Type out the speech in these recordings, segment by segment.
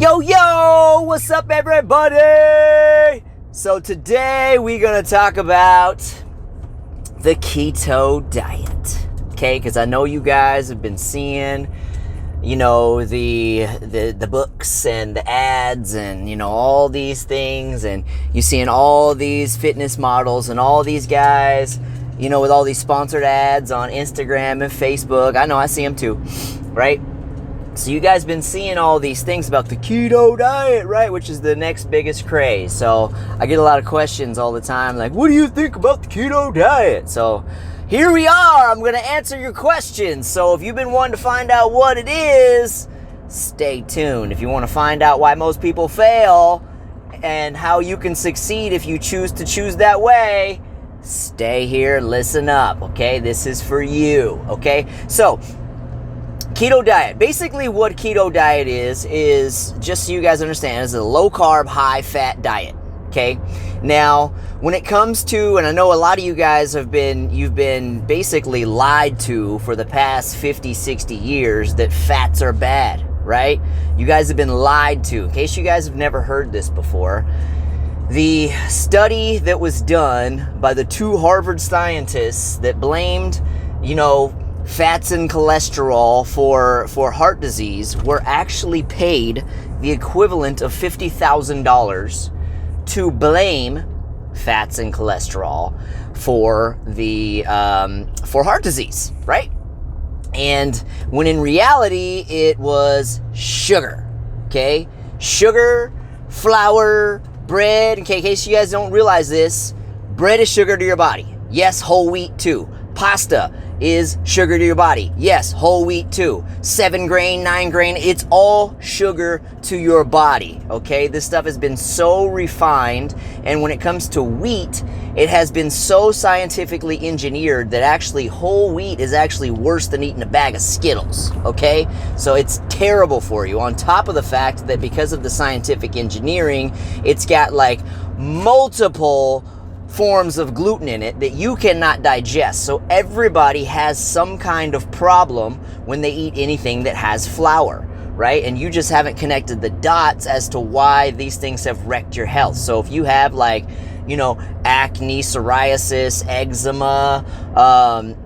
Yo, yo, what's up, everybody? So today we're going to talk about the keto diet, okay? Because I know you guys have been seeing, the books and the ads and, all these things, and you're seeing all these fitness models and all these guys, with all these sponsored ads on Instagram and Facebook. I know, I see them too, right? So you guys been seeing all these things about the keto diet, right? Which is the next biggest craze. So I get a lot of questions all the time, like, what do you think about the keto diet? So here we are. I'm going to answer your questions. So if you've been wanting to find out what it is, stay tuned. If you want to find out why most people fail and how you can succeed if you choose to choose that way, stay here, listen up, okay? This is for you, okay? So keto diet. Basically what keto diet is just so you guys understand, is a low carb, high fat diet. Okay. Now, when it comes to, and I know a lot of you guys you've been basically lied to for the past 50, 60 years that fats are bad, right? You guys have been lied to. In case you guys have never heard this before, the study that was done by the two Harvard scientists that blamed, fats and cholesterol for heart disease were actually paid the equivalent of $50,000 to blame fats and cholesterol for heart disease, right? And when in reality it was sugar, okay? Sugar, flour, bread. In case you guys don't realize this, bread is sugar to your body. Yes, whole wheat too. Pasta is sugar to your body. Yes, whole wheat too. 7 grain, 9 grain, it's all sugar to your body, okay? This stuff has been so refined, and when it comes to wheat, it has been so scientifically engineered that actually whole wheat is actually worse than eating a bag of Skittles, okay? So it's terrible for you, on top of the fact that because of the scientific engineering, it's got like multiple forms of gluten in it that you cannot digest. So everybody has some kind of problem when they eat anything that has flour, right? And you just haven't connected the dots as to why these things have wrecked your health. So if you have acne, psoriasis, eczema,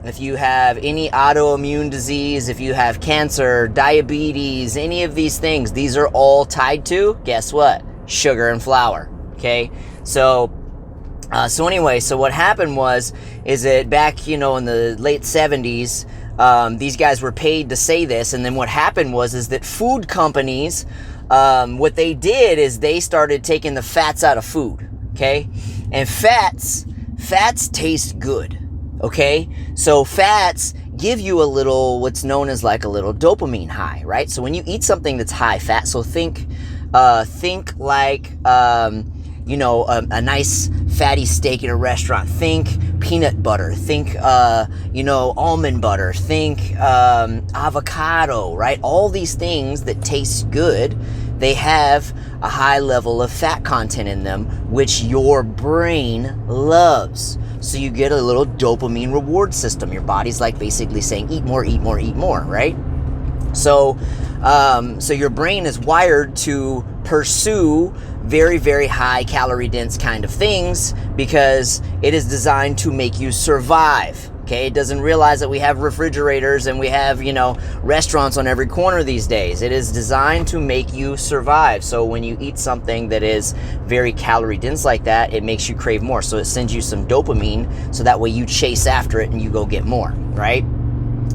if you have any autoimmune disease, if you have cancer, diabetes, any of these things, these are all tied to, guess what? Sugar and flour, okay? So anyway, what happened is that back, in the late 70s, these guys were paid to say this, and then what happened is that food companies, what they did is they started taking the fats out of food, okay? And fats taste good, okay? So fats give you a little, what's known as like a little dopamine high, right? So when you eat something that's high fat, so think like, a nice fatty steak at a restaurant. Think peanut butter. Think, almond butter. Think avocado, right? All these things that taste good, they have a high level of fat content in them, which your brain loves. So you get a little dopamine reward system. Your body's like basically saying, eat more, eat more, eat more, right? So your brain is wired to pursue very, very high calorie dense kind of things because it is designed to make you survive. Okay, it doesn't realize that we have refrigerators and we have, restaurants on every corner these days. It is designed to make you survive. So when you eat something that is very calorie dense like that, it makes you crave more. So it sends you some dopamine, so that way you chase after it and you go get more, right?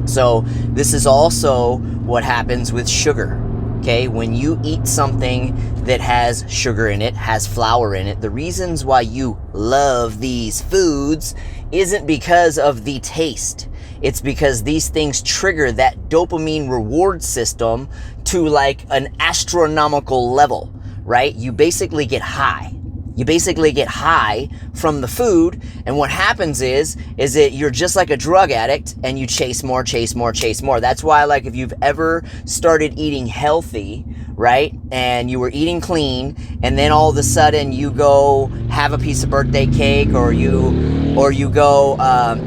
So this is also what happens with sugar. Okay, when you eat something that has sugar in it, has flour in it, the reasons why you love these foods isn't because of the taste. It's because these things trigger that dopamine reward system to like an astronomical level, right? You basically get high. You basically get high from the food, and what happens is that you're just like a drug addict and you chase more, chase more, chase more. That's why, like, if you've ever started eating healthy, right? And you were eating clean, and then all of a sudden you go have a piece of birthday cake, or you go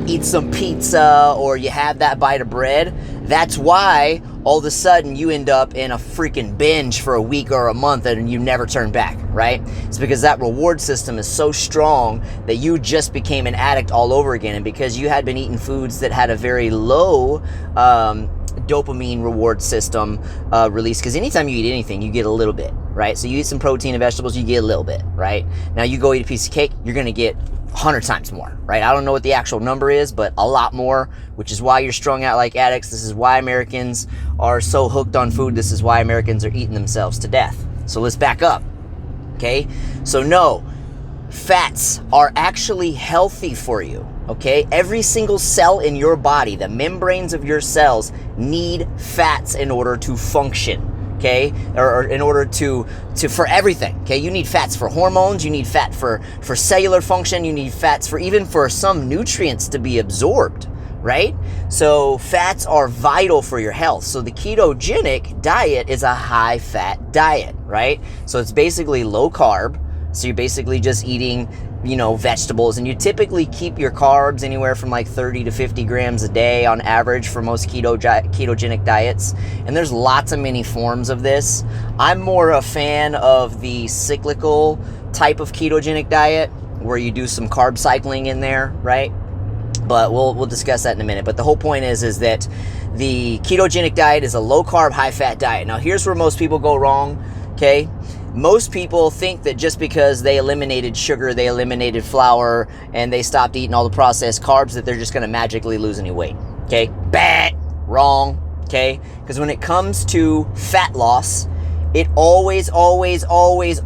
eat some pizza, or you have that bite of bread. That's why all of a sudden you end up in a freaking binge for a week or a month and you never turn back, right? It's because that reward system is so strong that you just became an addict all over again. And because you had been eating foods that had a very low dopamine reward system release, because anytime you eat anything, you get a little bit, right? So you eat some protein and vegetables, you get a little bit, right? Now you go eat a piece of cake, you're going to get 100 times more, right? I don't know what the actual number is, but a lot more, which is why you're strung out like addicts. This is why Americans are so hooked on food. This is why Americans are eating themselves to death. So let's back up, okay? So no, fats are actually healthy for you, okay? Every single cell in your body, the membranes of your cells, need fats in order to function. Okay, or in order to for everything. Okay, you need fats for hormones, you need fat for cellular function, you need fats for even for some nutrients to be absorbed, right? So fats are vital for your health. So the ketogenic diet is a high fat diet, right? So it's basically low carb. So you're basically just eating, vegetables, and you typically keep your carbs anywhere from like 30 to 50 grams a day on average for most ketogenic diets. And there's lots of many forms of this. I'm more a fan of the cyclical type of ketogenic diet where you do some carb cycling in there, right? But we'll discuss that in a minute. But the whole point is that the ketogenic diet is a low carb, high fat diet. Now here's where most people go wrong, okay? Most people think that just because they eliminated sugar, they eliminated flour, and they stopped eating all the processed carbs, that they're just going to magically lose any weight. Okay? Bad. Wrong. Okay? Because when it comes to fat loss, it always, it always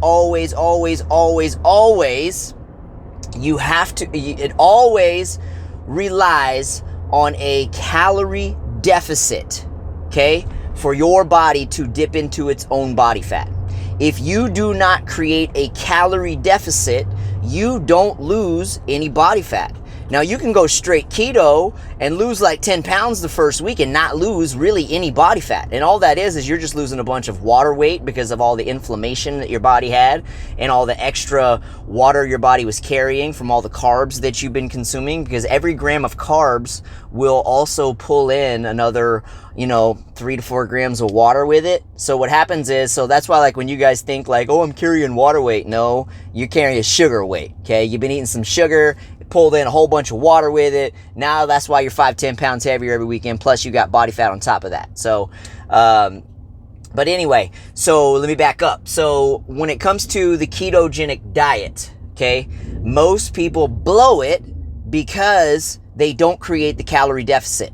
relies on a calorie deficit, okay, for your body to dip into its own body fat. If you do not create a calorie deficit, you don't lose any body fat. Now, you can go straight keto and lose like 10 pounds the first week and not lose really any body fat. And all that is you're just losing a bunch of water weight because of all the inflammation that your body had and all the extra water your body was carrying from all the carbs that you've been consuming, because every gram of carbs will also pull in another 3 to 4 grams of water with it. So what happens is, so that's why like when you guys think like, oh, I'm carrying water weight. No, you're carrying sugar weight. Okay. You've been eating some sugar, pulled in a whole bunch of water with it. Now that's why you're 5-10 pounds heavier every weekend. Plus you got body fat on top of that. So, but anyway, so let me back up. So when it comes to the ketogenic diet, okay, most people blow it because they don't create the calorie deficit.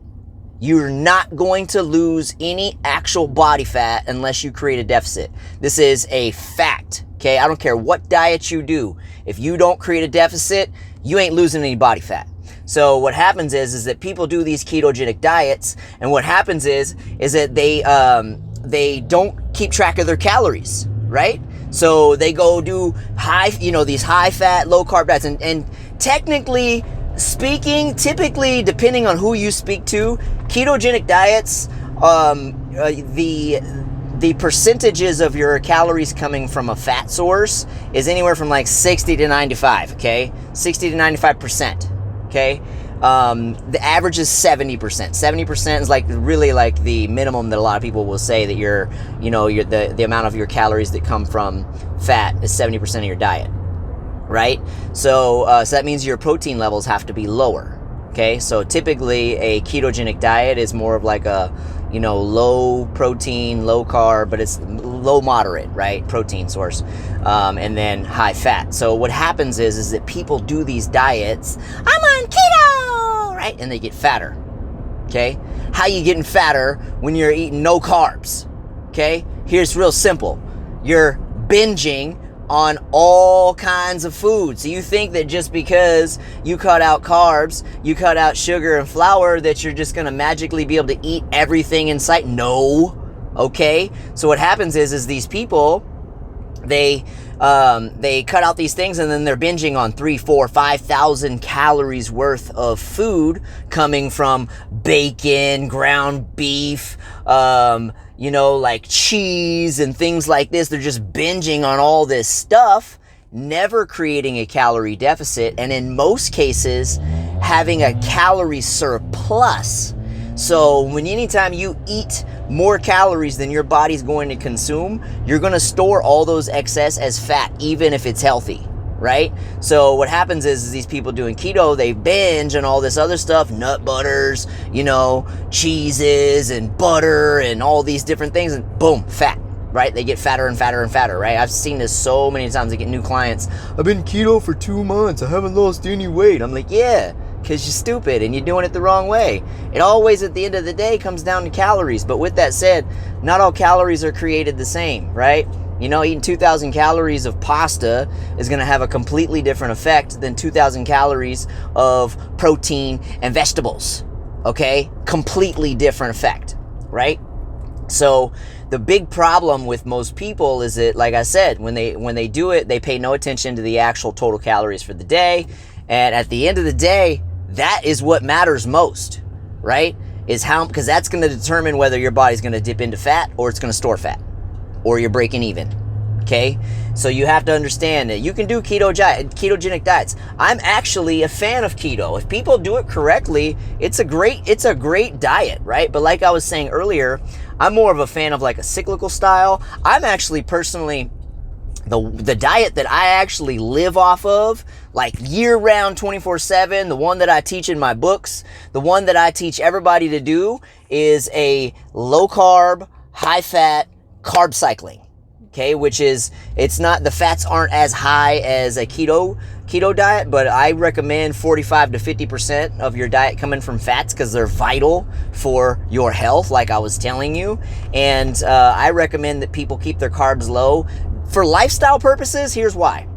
You're not going to lose any actual body fat unless you create a deficit. This is a fact, okay? I don't care what diet you do. If you don't create a deficit, you ain't losing any body fat. So what happens is that people do these ketogenic diets, and what happens is that they don't keep track of their calories, right? So they go do these high fat, low carb diets, and technically speaking, typically, depending on who you speak to, ketogenic diets, the percentages of your calories coming from a fat source is anywhere from like 60 to 95, okay? 60 to 95%, okay? The average is 70%. 70% is like really like the minimum that a lot of people will say that the amount of your calories that come from fat is 70% of your diet, right? So that means your protein levels have to be lower. Okay, so typically a ketogenic diet is more of like a, low protein, low carb, but it's low moderate, right? Protein source, and then high fat. So what happens is that people do these diets, I'm on keto, right? And they get fatter, okay? How you getting fatter when you're eating no carbs, okay? Here's real simple. You're binging on all kinds of food. So you think that just because you cut out carbs, you cut out sugar and flour, that you're just going to magically be able to eat everything in sight? No. Okay? So what happens is these people, they cut out these things and then they're binging on 3, 4, 5,000 calories worth of food coming from bacon, ground beef, like cheese and things like this. They're just binging on all this stuff, never creating a calorie deficit, and in most cases, having a calorie surplus. So anytime you eat more calories than your body's going to consume, you're going to store all those excess as fat, even if it's healthy, right? So what happens is these people doing keto, they binge on all this other stuff, nut butters, cheeses and butter and all these different things, and boom, fat, right? They get fatter and fatter and fatter, right? I've seen this so many times. I get new clients. I've been keto for 2 months. I haven't lost any weight. I'm like, yeah, because you're stupid and you're doing it the wrong way. It always, at the end of the day, comes down to calories. But with that said, not all calories are created the same, right? Eating 2,000 calories of pasta is going to have a completely different effect than 2,000 calories of protein and vegetables, okay? Completely different effect, right? So the big problem with most people is that, like I said, when they do it, they pay no attention to the actual total calories for the day. And at the end of the day, that is what matters most, right? Because that's going to determine whether your body's going to dip into fat or it's going to store fat, or you're breaking even, okay? So you have to understand that you can do ketogenic diets. I'm actually a fan of keto. If people do it correctly, it's a great diet, right? But like I was saying earlier, I'm more of a fan of like a cyclical style. I'm actually personally, the diet that I actually live off of, like year-round, 24/7, the one that I teach in my books, the one that I teach everybody to do, is a low-carb, high-fat carb cycling, okay? Which is, the fats aren't as high as a keto diet, but I recommend 45 to 50% of your diet coming from fats because they're vital for your health, like I was telling you. And I recommend that people keep their carbs low. For lifestyle purposes, here's why.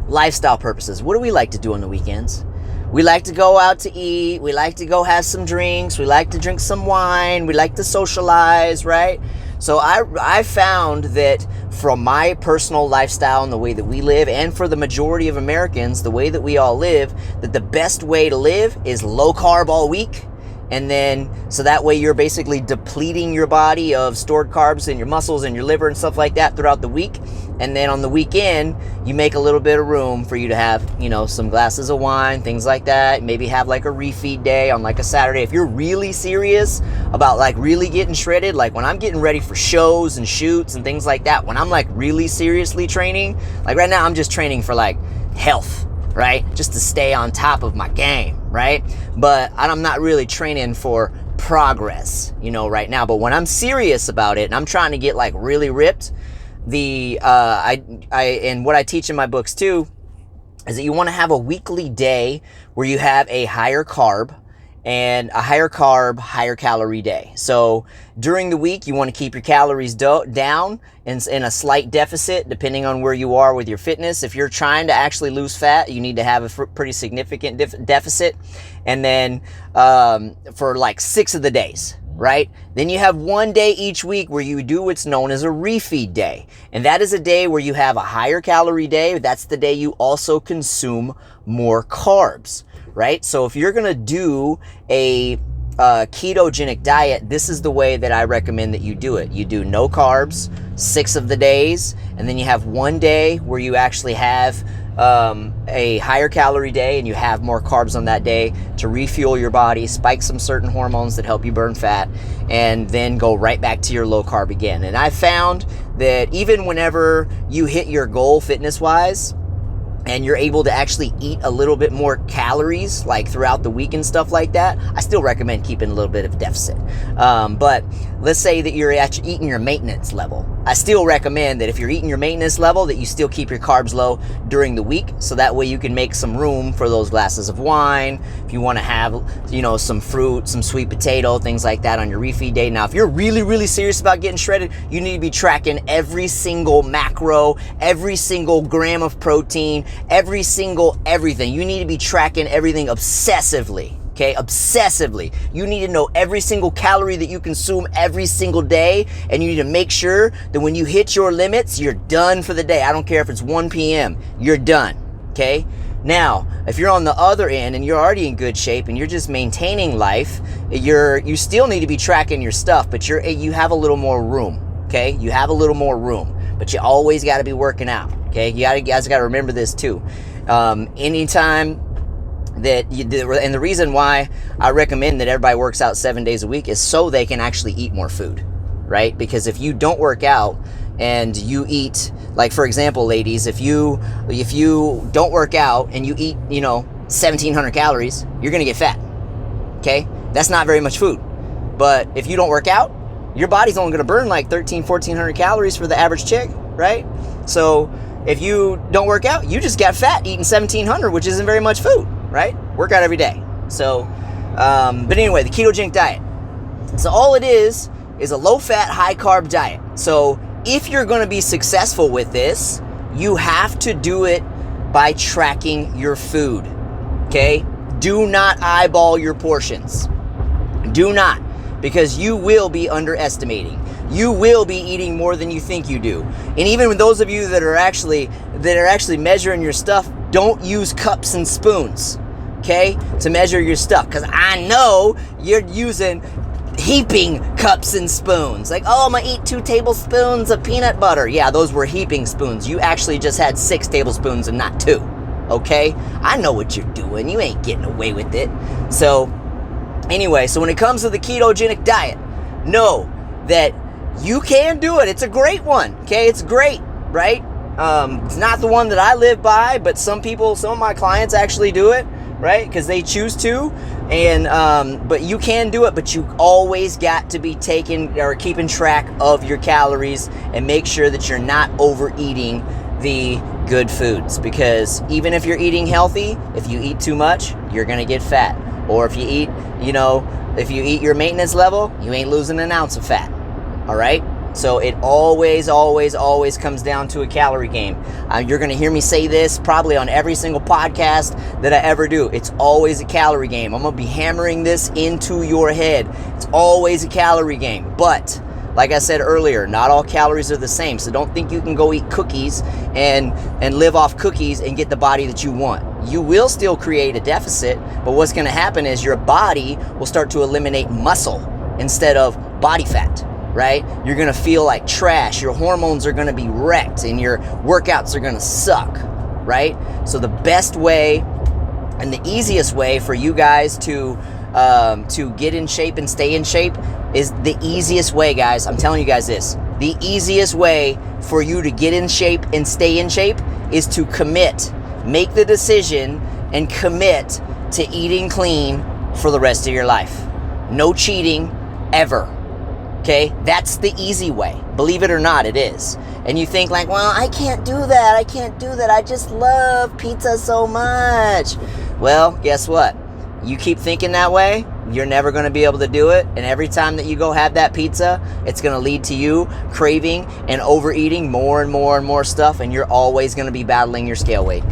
Lifestyle purposes. What do we like to do on the weekends? We like to go out to eat. We like to go have some drinks. We like to drink some wine. We like to socialize, right? So I found that from my personal lifestyle and the way that we live, and for the majority of Americans, the way that we all live, that the best way to live is low carb all week. And then, so that way you're basically depleting your body of stored carbs in your muscles and your liver and stuff like that throughout the week. And then on the weekend, you make a little bit of room for you to have, some glasses of wine, things like that. Maybe have like a refeed day on like a Saturday. If you're really serious about like really getting shredded, like when I'm getting ready for shows and shoots and things like that, when I'm like really seriously training, like right now I'm just training for like health, right? Just to stay on top of my game, right? But I'm not really training for progress, right now. But when I'm serious about it and I'm trying to get like really ripped, and what I teach in my books too is that you want to have a weekly day where you have a higher carb, higher calorie day. So during the week, you want to keep your calories down in a slight deficit, depending on where you are with your fitness. If you're trying to actually lose fat, you need to have a pretty significant deficit. And then for like 6 of the days, right? Then you have 1 day each week where you do what's known as a refeed day. And that is a day where you have a higher calorie day. That's the day you also consume more carbs, right? So if you're going to do a ketogenic diet, this is the way that I recommend that you do it. You do no carbs 6 of the days, and then you have 1 day where you actually have a higher calorie day and you have more carbs on that day to refuel your body, spike some certain hormones that help you burn fat, and then go right back to your low carb again. And I found that even whenever you hit your goal fitness wise and you're able to actually eat a little bit more calories like throughout the week and stuff like that, I still recommend keeping a little bit of deficit. But let's say that you're actually eating your maintenance level. I still recommend that if you're eating your maintenance level, that you still keep your carbs low during the week, so that way you can make some room for those glasses of wine. If you want to have, some fruit, some sweet potato, things like that on your refeed day. Now, if you're really, really serious about getting shredded, you need to be tracking every single macro, every single gram of protein, every single everything. You need to be tracking everything obsessively. Okay, obsessively. You need to know every single calorie that you consume every single day, and you need to make sure that when you hit your limits, you're done for the day. I don't care if it's 1 p.m., you're done, okay? Now, if you're on the other end and you're already in good shape and you're just maintaining life, you still need to be tracking your stuff, but you have a little more room, okay? You have a little more room, but you always got to be working out, okay? You guys got to remember this too. Anytime that and the reason why I recommend that everybody works out 7 days a week is so they can actually eat more food, right? Because if you don't work out and you eat, like for example, ladies, if you don't work out and you eat, 1,700 calories, you're gonna get fat. Okay, that's not very much food. But if you don't work out, your body's only gonna burn like 1,400 calories for the average chick, right? So if you don't work out, you just got fat eating 1,700, which isn't very much food, right? Work out every day. So, but anyway, the ketogenic diet. So all it is a low-fat, high-carb diet. So if you're going to be successful with this, you have to do it by tracking your food, okay? Do not eyeball your portions. Do not, because you will be underestimating. You will be eating more than you think you do. And even with those of you that are actually measuring your stuff, don't use cups and spoons, okay, to measure your stuff, because I know you're using heaping cups and spoons. Like, oh, I'm gonna eat 2 tablespoons of peanut butter. Yeah, those were heaping spoons. You actually just had 6 tablespoons and not 2. Okay? I know what you're doing. You ain't getting away with it. So, anyway, so when it comes to the ketogenic diet, know that you can do it. It's a great one. Okay? It's great, right? It's not the one that I live by, but some of my clients actually do it, right? Because they choose to. And but you can do it, but you always got to be keeping track of your calories and make sure that you're not overeating the good foods, because even if you're eating healthy, if you eat too much, you're gonna get fat. Or if you eat, if you eat your maintenance level, you ain't losing an ounce of fat. All right. So it always comes down to a calorie game. You're going to hear me say this probably on every single podcast that I ever do. It's always a calorie game. I'm going to be hammering this into your head. It's always a calorie game. But like I said earlier, not all calories are the same. So don't think you can go eat cookies and live off cookies and get the body that you want. You will still create a deficit, but what's going to happen is your body will start to eliminate muscle instead of body fat. Right? You're going to feel like trash. Your hormones are going to be wrecked and your workouts are going to suck, right? So the best way and the easiest way for you guys to get in shape and stay in shape is the easiest way, guys. I'm telling you guys this. The easiest way for you to get in shape and stay in shape is to commit. Make the decision and commit to eating clean for the rest of your life. No cheating ever. Okay, that's the easy way. Believe it or not, it is. And you think like, well, I can't do that. I just love pizza so much. Well, guess what? You keep thinking that way, you're never going to be able to do it. And every time that you go have that pizza, it's going to lead to you craving and overeating more and more and more stuff. And you're always going to be battling your scale weight.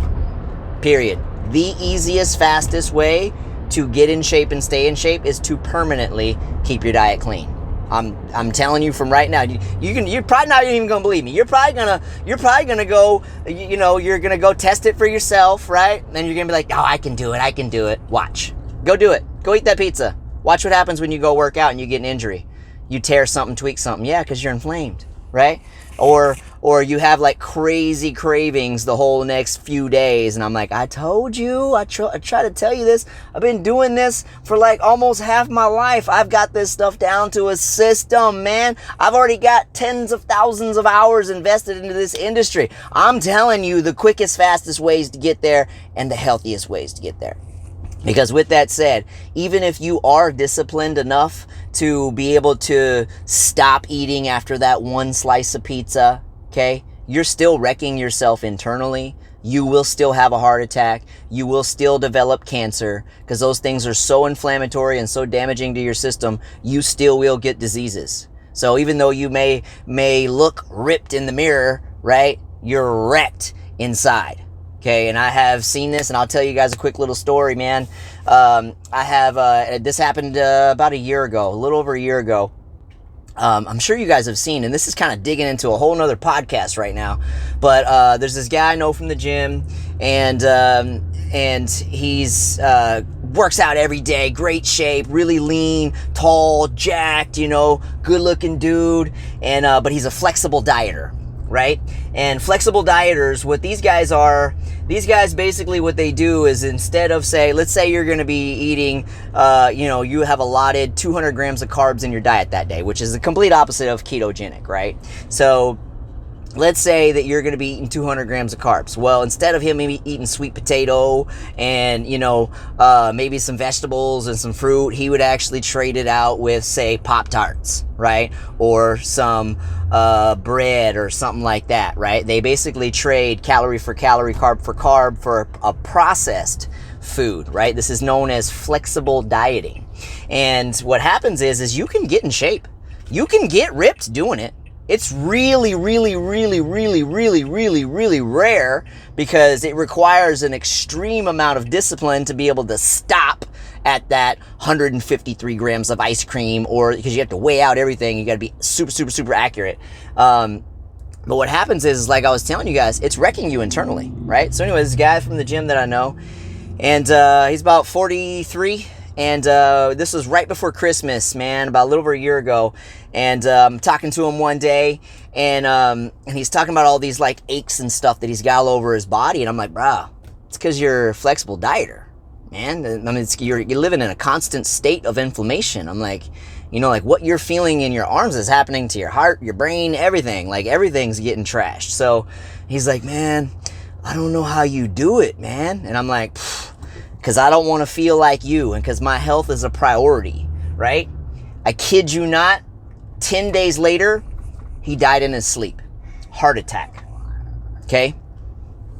Period. The easiest, fastest way to get in shape and stay in shape is to permanently keep your diet clean. I'm telling you from right now, you're probably not even gonna believe me. You're probably gonna go, you're gonna go test it for yourself, right? And you're gonna be like, oh, I can do it. Watch, go do it. Go eat that pizza. Watch what happens when you go work out and you get an injury. You tear something, tweak something. Yeah, because you're inflamed, right? Or you have like crazy cravings the whole next few days. And I'm like, I told you, I try to tell you this. I've been doing this for like almost half my life. I've got this stuff down to a system, man. I've already got tens of thousands of hours invested into this industry. I'm telling you the quickest, fastest ways to get there and the healthiest ways to get there. Because with that said, even if you are disciplined enough to be able to stop eating after that one slice of pizza, okay, you're still wrecking yourself internally. You will still have a heart attack. You will still develop cancer because those things are so inflammatory and so damaging to your system. You still will get diseases. So even though you may look ripped in the mirror, right, you're wrecked inside. Okay, and I have seen this, and I'll tell you guys a quick little story, man. This happened about a year ago, a little over a year ago. I'm sure you guys have seen, and this is kind of digging into a whole nother podcast right now, but there's this guy I know from the gym, and and he's works out every day, great shape, really lean, tall, jacked, good looking dude, and but he's a flexible dieter, right? And flexible dieters, what these guys are, these guys basically what they do is, instead of, let's say you're going to be eating, you have allotted 200 grams of carbs in your diet that day, which is the complete opposite of ketogenic, right? So let's say that you're going to be eating 200 grams of carbs. Well, instead of him maybe eating sweet potato and, maybe some vegetables and some fruit, he would actually trade it out with, say, Pop-Tarts, right? Or some bread or something like that, right? They basically trade calorie for calorie, carb for carb for a processed food, right? This is known as flexible dieting. And what happens is you can get in shape. You can get ripped doing it. It's really, really, really, really, really, really, really rare, because it requires an extreme amount of discipline to be able to stop at that 153 grams of ice cream, or because you have to weigh out everything. You got to be super, super, super accurate. But what happens is, like I was telling you guys, it's wrecking you internally, right? So anyways, this guy from the gym that I know, and he's about 43. And this was right before Christmas, man, about a little over a year ago. And I'm talking to him one day, and he's talking about all these like aches and stuff that he's got all over his body. And I'm like, bro, it's because you're a flexible dieter, man. I mean, you're living in a constant state of inflammation. I'm like, like what you're feeling in your arms is happening to your heart, your brain, everything. Like everything's getting trashed. So he's like, man, I don't know how you do it, man. And I'm like, because I don't want to feel like you, and because my health is a priority, right? I kid you not, 10 days later, he died in his sleep. Heart attack. Okay?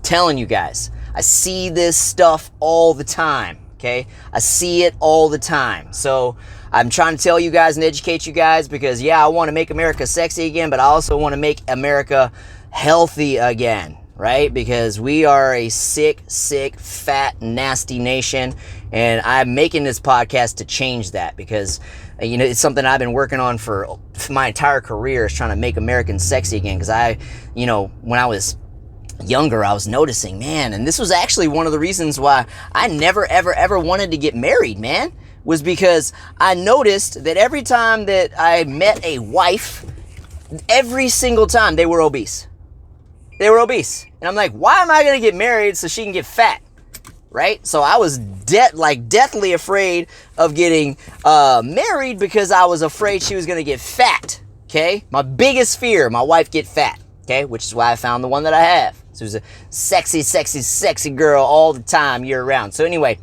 Telling you guys, I see this stuff all the time, okay? I see it all the time. So I'm trying to tell you guys and educate you guys, because yeah, I want to make America sexy again, but I also want to make America healthy again. Right? Because we are a sick, fat, nasty nation. And I'm making this podcast to change that, because, it's something I've been working on for my entire career, is trying to make Americans sexy again. Because when I was younger, I was noticing, man, and this was actually one of the reasons why I never, ever wanted to get married, man, was because I noticed that every time that I met a wife, every single time they were obese. They were obese. And I'm like, why am I going to get married so she can get fat? Right? So I was deathly afraid of getting married, because I was afraid she was going to get fat. Okay? My biggest fear, my wife get fat. Okay? Which is why I found the one that I have. So it was a sexy girl all the time, year round. So anyway,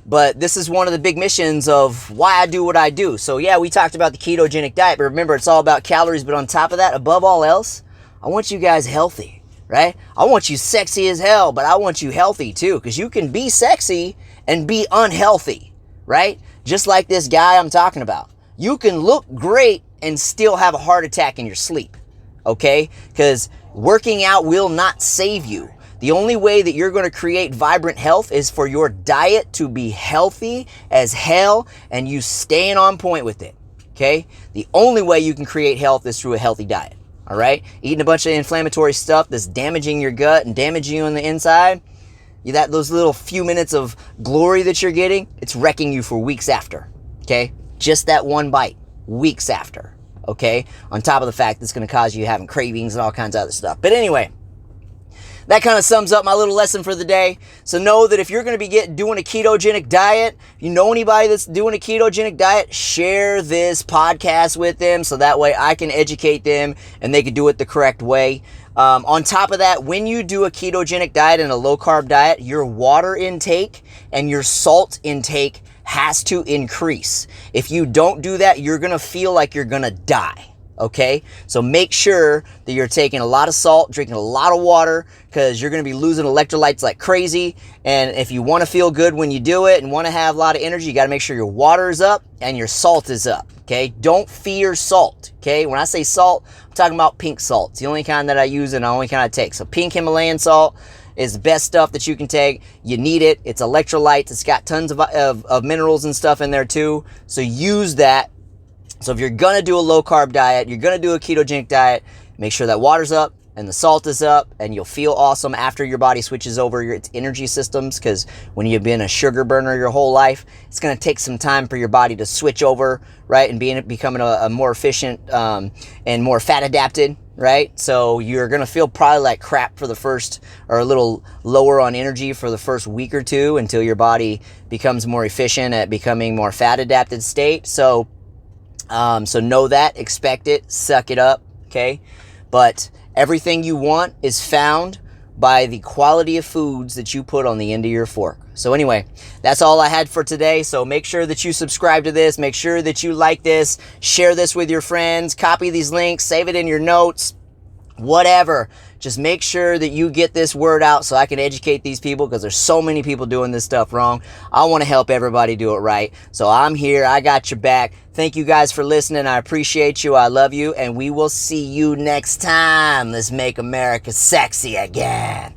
but this is one of the big missions of why I do what I do. So yeah, we talked about the ketogenic diet, but remember, it's all about calories. But on top of that, above all else, I want you guys healthy, right? I want you sexy as hell, but I want you healthy too, because you can be sexy and be unhealthy, right? Just like this guy I'm talking about. You can look great and still have a heart attack in your sleep, okay? Because working out will not save you. The only way that you're going to create vibrant health is for your diet to be healthy as hell and you staying on point with it, okay? The only way you can create health is through a healthy diet, all right? Eating a bunch of inflammatory stuff that's damaging your gut and damaging you on the inside, those little few minutes of glory that you're getting, it's wrecking you for weeks after, okay? Just that one bite, weeks after, okay? On top of the fact that's going to cause you having cravings and all kinds of other stuff. But anyway, that kind of sums up my little lesson for the day. So know that if you're going to be doing a ketogenic diet, if you know anybody that's doing a ketogenic diet, share this podcast with them so that way I can educate them and they can do it the correct way. On top of that, when you do a ketogenic diet and a low carb diet, your water intake and your salt intake has to increase. If you don't do that, you're going to feel like you're going to die. Okay, so make sure that you're taking a lot of salt, drinking a lot of water, because you're going to be losing electrolytes like crazy. And if you want to feel good when you do it and want to have a lot of energy, you got to make sure your water is up and your salt is up. Okay, don't fear salt. Okay, when I say salt, I'm talking about pink salt. It's the only kind that I use and the only kind I take. So pink Himalayan salt is the best stuff that you can take. You need it. It's electrolytes. It's got tons of minerals and stuff in there too. So use that. So if you're going to do a low carb diet, you're going to do a ketogenic diet, make sure that water's up and the salt is up, and you'll feel awesome after your body switches over its energy systems, because when you've been a sugar burner your whole life, it's going to take some time for your body to switch over, right, and becoming a more efficient and more fat adapted, right? So you're going to feel probably like crap for the first, or a little lower on energy for the first week or two, until your body becomes more efficient at becoming more fat adapted state. So know that, expect it, suck it up, okay? But everything you want is found by the quality of foods that you put on the end of your fork. So anyway, that's all I had for today. So make sure that you subscribe to this. Make sure that you like this. Share this with your friends. Copy these links. Save it in your notes. Whatever. Just make sure that you get this word out so I can educate these people, because there's so many people doing this stuff wrong. I want to help everybody do it right. So I'm here. I got your back. Thank you guys for listening. I appreciate you. I love you. And we will see you next time. Let's make America sexy again.